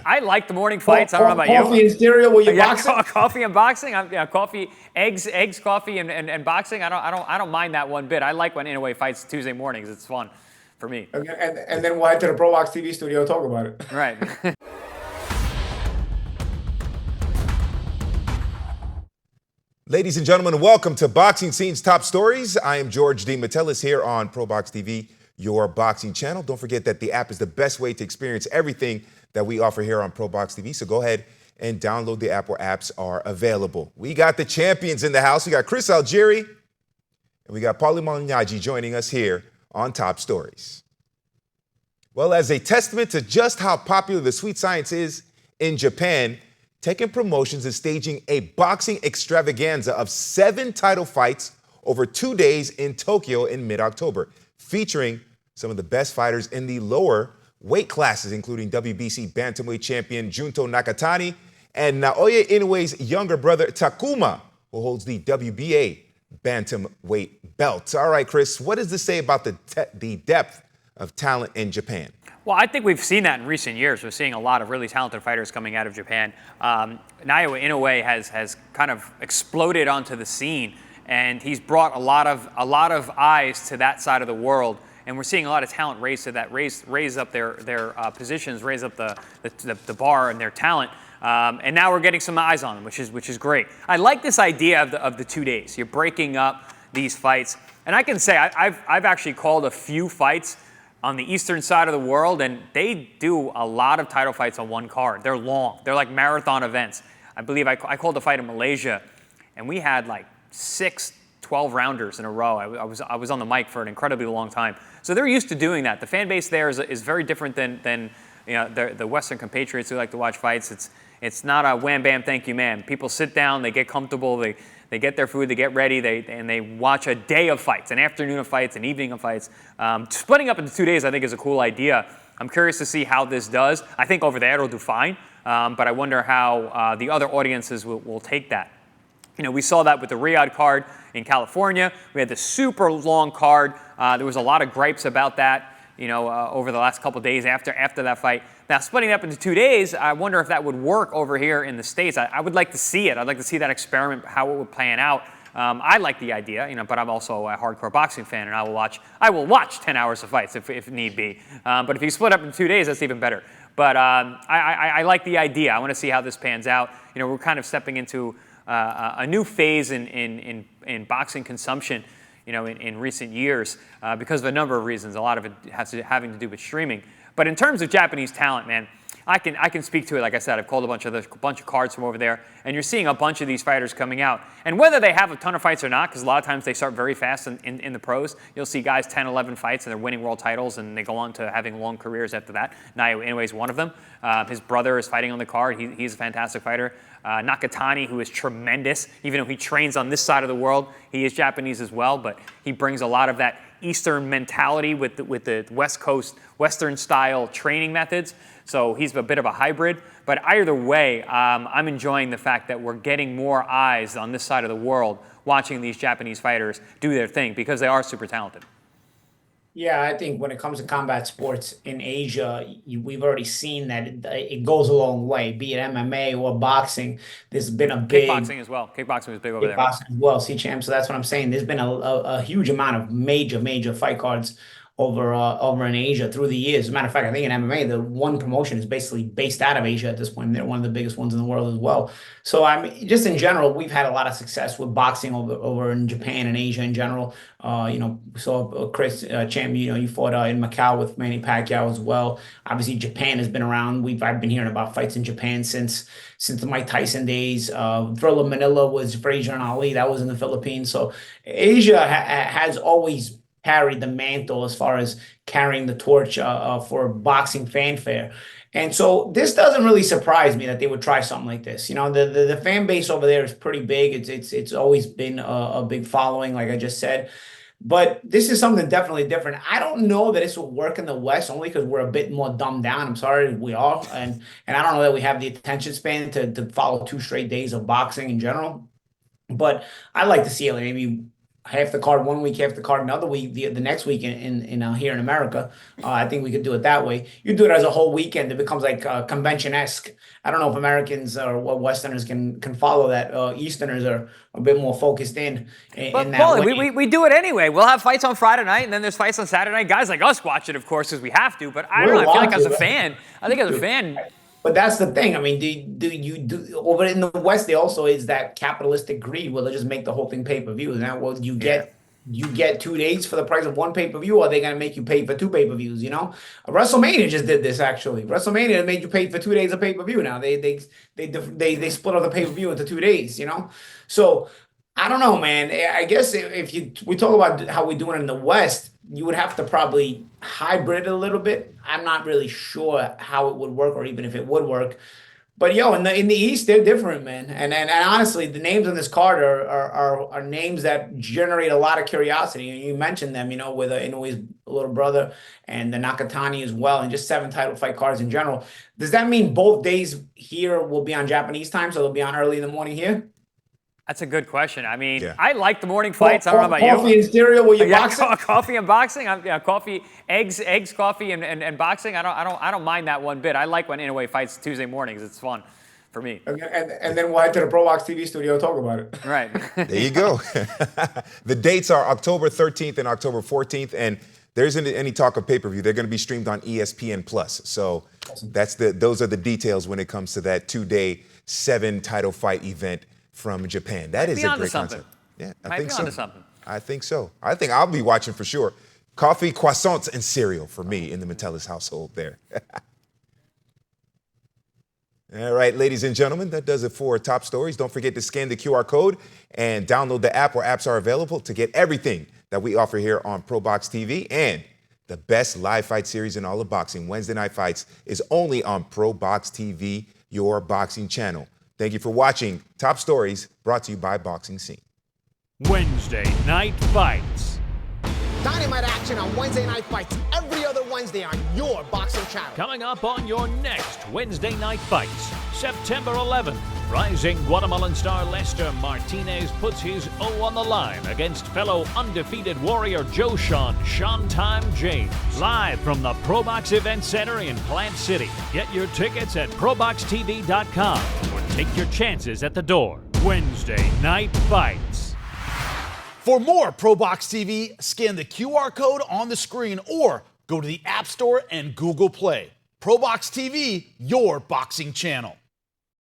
I like the morning fights. I don't know about you. Coffee and cereal while you're boxing? Coffee and boxing. Coffee, eggs, coffee, and boxing. I don't mind that one bit. I like when Inoue fights Tuesday mornings. It's fun for me. And then we'll head to the ProBox TV studio and talk about it. Right. Ladies and gentlemen, welcome to Boxing Scene's Top Stories. I am George D. Metellus here on ProBox TV, your boxing channel. Don't forget that the app is the best way to experience everything that we offer here on ProBox TV. So go ahead and download the app where apps are available. We got the champions in the house. We got Chris Algieri and we got Paulie Malignaggi joining us here on Top Stories. Well, as a testament to just how popular the sweet science is in Japan, Tekken Promotions is staging a boxing extravaganza of 7 title fights over 2 days in Tokyo in mid-October, featuring some of the best fighters in the lower weight classes, including WBC bantamweight champion Junto Nakatani and Naoya Inoue's younger brother Takuma, who holds the WBA bantamweight belt. All right, Chris, what does this say about the depth of talent in Japan? Well, I think we've seen that in recent years. We're seeing a lot of really talented fighters coming out of Japan. Naoya Inoue has kind of exploded onto the scene, and he's brought a lot of eyes to that side of the world. And we're seeing a lot of talent raise to that, raise up their positions, raise up the bar and their talent. And now we're getting some eyes on them, which is great. I like this idea of the 2 days. You're breaking up these fights, and I can say I've actually called a few fights on the eastern side of the world, and they do a lot of title fights on one card. They're long. They're like marathon events. I believe I called a fight in Malaysia, and we had like 6 12-rounders in a row. I was on the mic for an incredibly long time. So they're used to doing that. The fan base there is very different than you know the Western compatriots who like to watch fights. It's not a wham bam thank you man. People sit down, they get comfortable, they get their food, they get ready, and they watch a day of fights, an afternoon of fights, an evening of fights. Splitting up into 2 days, I think, is a cool idea. I'm curious to see how this does. I think over there it'll do fine, but I wonder how the other audiences will take that. You know, we saw that with the Riyadh card in California. We had the super long card. There was a lot of gripes about that, you know, over the last couple of days after that fight. Now, splitting it up into 2 days, I wonder if that would work over here in the States. I would like to see it. I'd like to see that experiment, how it would plan out. I like the idea, you know, but I'm also a hardcore boxing fan, and I will watch 10 hours of fights if need be. But if you split up in 2 days, that's even better. But I like the idea. I want to see how this pans out. You know, we're kind of stepping into a new phase in boxing consumption, you know, in recent years because of a number of reasons. A lot of it having to do with streaming. But in terms of Japanese talent, man, I can speak to it. Like I said, I've called a bunch of cards from over there, and you're seeing a bunch of these fighters coming out. And whether they have a ton of fights or not, because a lot of times they start very fast in the pros. You'll see guys 10, 11 fights, and they're winning world titles, and they go on to having long careers after that. Naoya Inoue is one of them. His brother is fighting on the card. He's a fantastic fighter. Nakatani, who is tremendous, even though he trains on this side of the world, he is Japanese as well, but he brings a lot of that Eastern mentality with the West Coast, Western style training methods. So he's a bit of a hybrid. But either way, I'm enjoying the fact that we're getting more eyes on this side of the world watching these Japanese fighters do their thing because they are super talented. Yeah, I think when it comes to combat sports in Asia, we've already seen that it goes a long way, be it MMA or boxing. There's been a big kickboxing as well. Kickboxing was big over there. Kickboxing as well, C-Champ. So that's what I'm saying. There's been a huge amount of major fight cards over in Asia through the years. As a matter of fact, I think in MMA, the one promotion is basically based out of Asia at this point. They're one of the biggest ones in the world as well. So I mean, just in general, we've had a lot of success with boxing over in Japan and Asia in general. You know, so Chris Champ, you know, you fought in Macau with Manny Pacquiao as well. Obviously, Japan has been around. I've been hearing about fights in Japan since the Mike Tyson days. Thriller Manila was Frazier and Ali. That was in the Philippines. So Asia has always carried the mantle as far as carrying the torch for boxing fanfare. And so this doesn't really surprise me that they would try something like this. You know, the fan base over there is pretty big. It's always been a big following, like I just said. But this is something definitely different. I don't know that this will work in the West only because we're a bit more dumbed down. I'm sorry, we are. And I don't know that we have the attention span to follow 2 straight days of boxing in general. But I'd like to see it like maybe half the card one week, half the card another week, the next week in here in America. I think we could do it that way. You do it as a whole weekend, it becomes like convention-esque. I don't know if Americans or Westerners can follow that. Easterners are a bit more focused in But that Paulie, way. we do it anyway. We'll have fights on Friday night, and then there's fights on Saturday night. Guys like us watch it, of course, because we have to. But I don't know. I feel like as a fan, But that's the thing. I mean, do you do over in the West? There also is that capitalistic greed where they just make the whole thing pay-per-view. Now, well, you get 2 days for the price of one pay-per-view, or are they going to make you pay for two pay-per-views? You know, WrestleMania just did this actually. WrestleMania made you pay for 2 days of pay-per-view. Now they split up the pay-per-view into 2 days. You know, so I don't know, man. I guess if we talk about how we're doing in the West, you would have to probably hybrid it a little bit. I'm not really sure how it would work, or even if it would work. But yo, in the East, they're different, man. And honestly, the names on this card are names that generate a lot of curiosity. You mentioned them, you know, with Inouye's little brother and the Nakatani as well, and just 7 title fight cards in general. Does that mean both days here will be on Japanese time, so they'll be on early in the morning here? That's a good question. I mean, I like the morning fights. I don't know about you. Coffee and cereal while you boxing? Coffee and boxing. Coffee, eggs, coffee, and boxing. I don't mind that one bit. I like when Inoue fights Tuesday mornings. It's fun for me. And then we'll head to the ProBox TV studio and talk about it. Right. There you go. The dates are October 13th and October 14th, and there isn't any talk of pay-per-view. They're going to be streamed on ESPN Plus. So those are the details when it comes to that 2-day 7 title fight event from Japan. That is a great concept. Yeah, I think so. I think so. I think I'll be watching for sure. Coffee, croissants, and cereal for me in the Metellus household there. All right, ladies and gentlemen, that does it for Top Stories. Don't forget to scan the QR code and download the app where apps are available to get everything that we offer here on ProBox TV. And the best live fight series in all of boxing, Wednesday Night Fights, is only on ProBox TV, your boxing channel. Thank you for watching Top Stories, brought to you by Boxing Scene. Wednesday Night Fights. Dynamite action on Wednesday Night Fights every other Wednesday on your boxing channel. Coming up on your next Wednesday Night Fights, September 11th, rising Guatemalan star Lester Martinez puts his O on the line against fellow undefeated warrior Joe Showtime James. Live from the ProBox Event Center in Plant City. Get your tickets at proboxtv.com or take your chances at the door. Wednesday Night Fights. For more ProBox TV, scan the QR code on the screen or go to the App Store and Google Play. ProBox TV, your boxing channel.